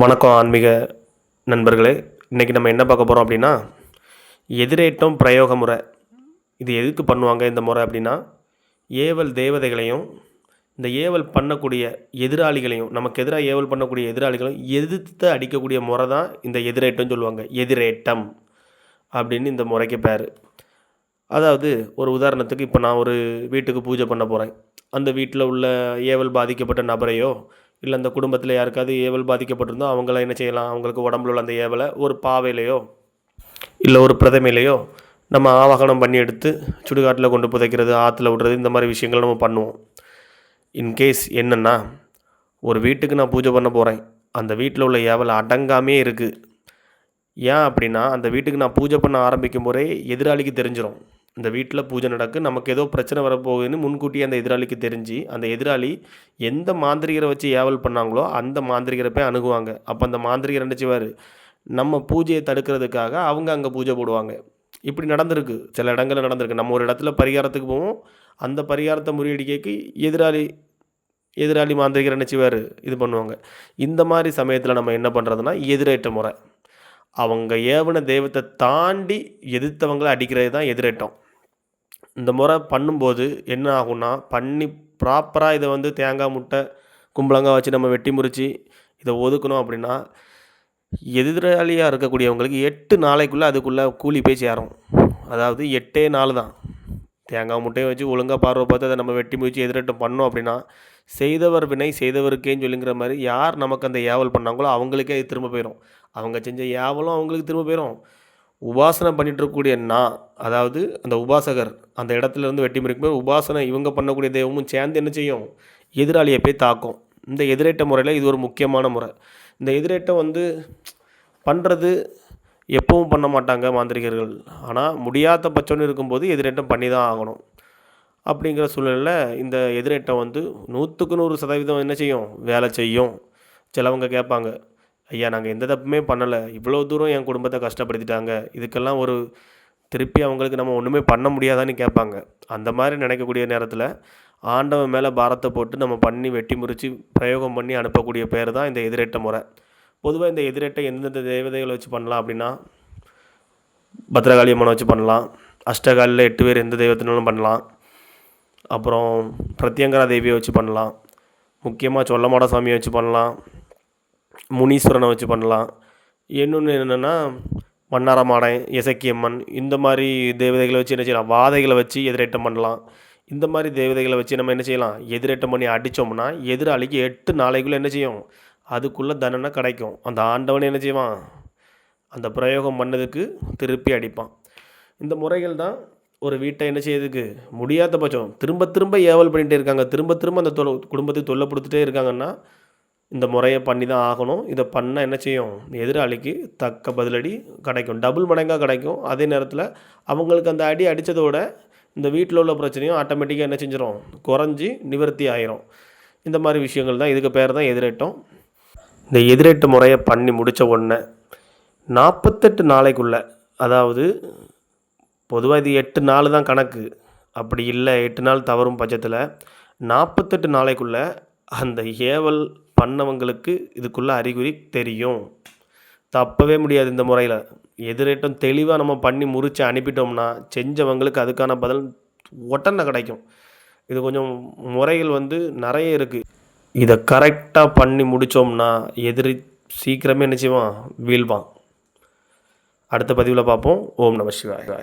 வணக்கம் ஆன்மீக நண்பர்களே. இன்றைக்கி நம்ம என்ன பார்க்க போகிறோம் அப்படின்னா, எதிரேட்டம் பிரயோக முறை. இது எதுக்கு பண்ணுவாங்க இந்த முறை அப்படின்னா, ஏவல் தேவதைகளையும் இந்த ஏவல் பண்ணக்கூடிய எதிராளிகளையும், நமக்கு எதிராக ஏவல் பண்ணக்கூடிய எதிராளிகளையும் எதிர்த்து அடிக்கக்கூடிய முறை தான் இந்த எதிரேட்டம்னு சொல்லுவாங்க. எதிரேட்டம் அப்படின்னு இந்த முறைக்கு பேர். அதாவது ஒரு உதாரணத்துக்கு இப்போ நான் ஒரு வீட்டுக்கு பூஜை பண்ண போகிறேன். அந்த வீட்டில் உள்ள ஏவல் பாதிக்கப்பட்ட நபரையோ இல்லை அந்த குடும்பத்தில் யாருக்காவது ஏவல் பாதிக்கப்பட்டிருந்தோ அவங்கள என்ன செய்யலாம், அவங்களுக்கு உடம்புல உள்ள அந்த ஏவலை ஒரு பாவையிலையோ இல்லை ஒரு பிரதமையிலையோ நம்ம ஆவாகனம் பண்ணி எடுத்து சுடுகாட்டில் கொண்டு புதைக்கிறது, ஆற்றுல விடுறது, இந்த மாதிரி விஷயங்கள் நம்ம பண்ணுவோம். இன்கேஸ் என்னென்னா, ஒரு வீட்டுக்கு நான் பூஜை பண்ண போகிறேன், அந்த வீட்டில் உள்ள ஏவலை அடங்காமே இருக்குது. ஏன் அப்படின்னா, அந்த வீட்டுக்கு நான் பூஜை பண்ண ஆரம்பிக்கும் போதே எதிராளிக்கு தெரிஞ்சிடும் இந்த வீட்டில் பூஜை நடக்கு, நமக்கு ஏதோ பிரச்சனை வரப்போகுதுன்னு முன்கூட்டியே அந்த எதிராளிக்கு தெரிஞ்சு, அந்த எதிராளி எந்த மாந்திரிகரை வச்சு ஏவல் பண்ணாங்களோ அந்த மாந்திரிகரை போய் அணுகுவாங்க. அப்போ அந்த மாந்திரிகர் என்ன செய்வார், நம்ம பூஜையை தடுக்கிறதுக்காக அவங்க அங்கே பூஜை போடுவாங்க. இப்படி நடந்திருக்கு, சில இடங்களில் நடந்திருக்கு. நம்ம ஒரு இடத்துல பரிகாரத்துக்கு போவோம், அந்த பரிகாரத்தை முறியடிக்கைக்கு எதிராளி மாந்திரிகர் என்ன செய்வார், இது பண்ணுவாங்க. இந்த மாதிரி சமயத்தில் நம்ம என்ன பண்ணுறதுனா, எதிரேட்ட முறை. அவங்க ஏவன தெய்வத்தை தாண்டி எதிர்த்தவங்களை அடிக்கிறது தான் எதிரேட்டம். இந்த முறை பண்ணும்போது என்ன ஆகும்னா, பண்ணி ப்ராப்பராக இதை வந்து தேங்காய் முட்டை கும்பலங்காய் வச்சு நம்ம வெட்டி முறித்து இதை ஒதுக்கணும் அப்படின்னா, எதிராளியாக இருக்கக்கூடியவங்களுக்கு 8 நாளைக்குள்ளே அதுக்குள்ளே கூலி போய் சேரும். அதாவது 8 நாள் தான். தேங்காய் முட்டையை வச்சு ஒழுங்காக பார்வை பார்த்து அதை நம்ம வெட்டி முறித்து எதிரேட்டம் பண்ணோம் அப்படின்னா, செய்தவர் வினை செய்தவருக்கேன்னு சொல்லிங்கிற மாதிரி யார் நமக்கு அந்த ஏவல் பண்ணாங்களோ அவங்களுக்கே அது திரும்ப போயிடும். அவங்க செஞ்ச ஏவலும் அவங்களுக்கு திரும்ப போயிடும். உபாசனை பண்ணிகிட்ருக்கக்கூடிய அதாவது அந்த உபாசகர் அந்த இடத்துலேருந்து வெட்டி முறிக்கும்போது உபாசனை இவங்க பண்ணக்கூடிய தெய்வமும் சேர்ந்து என்ன செய்யும், எதிராளியை போய் தாக்கும். இந்த எதிரேட்ட முறையில் இது ஒரு முக்கியமான முறை. இந்த எதிரேட்டம் வந்து பண்ணுறது எப்பவும் பண்ண மாட்டாங்க மாந்திரிகர்கள். ஆனால் முடியாத பட்சம்னு இருக்கும்போது எதிரேட்டம் பண்ணி தான் ஆகணும். அப்படிங்கிற சூழ்நிலையில் இந்த எதிரேட்டம் வந்து 100க்கு 100% என்ன செய்யும், வேலை செய்யும். சிலவங்க கேட்பாங்க, ஐயா நாங்கள் எந்த தப்புமே பண்ணலை, இவ்வளோ தூரம் என் குடும்பத்தை கஷ்டப்படுத்திட்டாங்க, இதுக்கெல்லாம் ஒரு திருப்பி அவங்களுக்கு நம்ம ஒன்றுமே பண்ண முடியாதான்னு கேட்பாங்க. அந்த மாதிரி நினைக்கக்கூடிய நேரத்தில் ஆண்டவன் மேலே பாரத்தை போட்டு நம்ம பண்ணி வெட்டி முறித்து பிரயோகம் பண்ணி அனுப்பக்கூடிய பேர் தான் இந்த எதிரேட்ட முறை. பொதுவாக இந்த எதிரேட்டை எந்தெந்த தேவதைகளை வச்சு பண்ணலாம் அப்படின்னா, பத்ரகாளி அம்மனை வச்சு பண்ணலாம், அஷ்டகாலில் 8 பேர் எந்த தெய்வத்தினாலும் பண்ணலாம், அப்புறம் பிரத்யங்கரா தேவியை வச்சு பண்ணலாம், முக்கியமாக சொல்லமாட சாமியை வச்சு பண்ணலாம், முனீஸ்வரனை வச்சு பண்ணலாம். இன்னொன்று என்னென்னா, மன்னாரமாடன், இசக்கியம்மன், இந்த மாதிரி தேவதைகளை வச்சு என்ன செய்யலாம், வாதைகளை வச்சு எதிரேட்டம் பண்ணலாம். இந்த மாதிரி தேவதைகளை வச்சு நம்ம என்ன செய்யலாம், எதிரேட்டம் பண்ணி அடித்தோம்னா எதிராளிக்கு 8 நாளைக்குள்ளே என்ன செய்யும், அதுக்குள்ளே தண்டனை கிடைக்கும். அந்த ஆண்டவனை என்ன செய்வான், அந்த பிரயோகம் பண்ணதுக்கு திருப்பி அடிப்பான். இந்த முறைகள் தான் ஒரு வீட்டை என்ன செய்யறதுக்கு முடியாத பட்சம் திரும்ப திரும்ப ஏவல் பண்ணிகிட்டே இருக்காங்க, திரும்ப திரும்ப அந்த குடும்பத்துக்கு தொல்லை கொடுத்துட்டே இருக்காங்கன்னா இந்த முறையை பண்ணி தான் ஆகணும். இதை பண்ணால் என்ன செய்யும், எதிராளிக்கு தக்க பதிலடி கிடைக்கும், டபுள் மடங்காக கிடைக்கும். அதே நேரத்தில் அவங்களுக்கு அந்த அடி அடித்ததோட இந்த வீட்டில் உள்ள பிரச்சனையும் ஆட்டோமேட்டிக்காக என்ன செஞ்சிடும், குறைஞ்சி நிவர்த்தி ஆயிரும். இந்த மாதிரி விஷயங்கள் தான், இதுக்கு பேர் தான் எதிரேட்டம். இந்த எதிரேட்டு முறையை பண்ணி முடித்த உடனே 48 நாளைக்குள்ளே, அதாவது பொதுவாக இது 8 நாள் தான் கணக்கு, அப்படி இல்லை 8 நாள் தவறும் பட்சத்தில் 48 நாளைக்குள்ளே அந்த ஏவல் பண்ணவங்களுக்கு இதுக்குள்ளே அறிகுறி தெரியும். தப்பவே முடியாது. இந்த முறையில் எதிரேட்டம் தெளிவாக நம்ம பண்ணி முறித்து அனுப்பிட்டோம்னா செஞ்சவங்களுக்கு அதுக்கான பதில் உடனே கிடைக்கும். இது கொஞ்சம் முறைகள் வந்து நிறைய இருக்குது. இதை கரெக்டாக பண்ணி முடித்தோம்னா எதிரி சீக்கிரமே நிச்சயமாக வீழ்வான். அடுத்த பதிவில் பார்ப்போம். ஓம் நம சிவாய.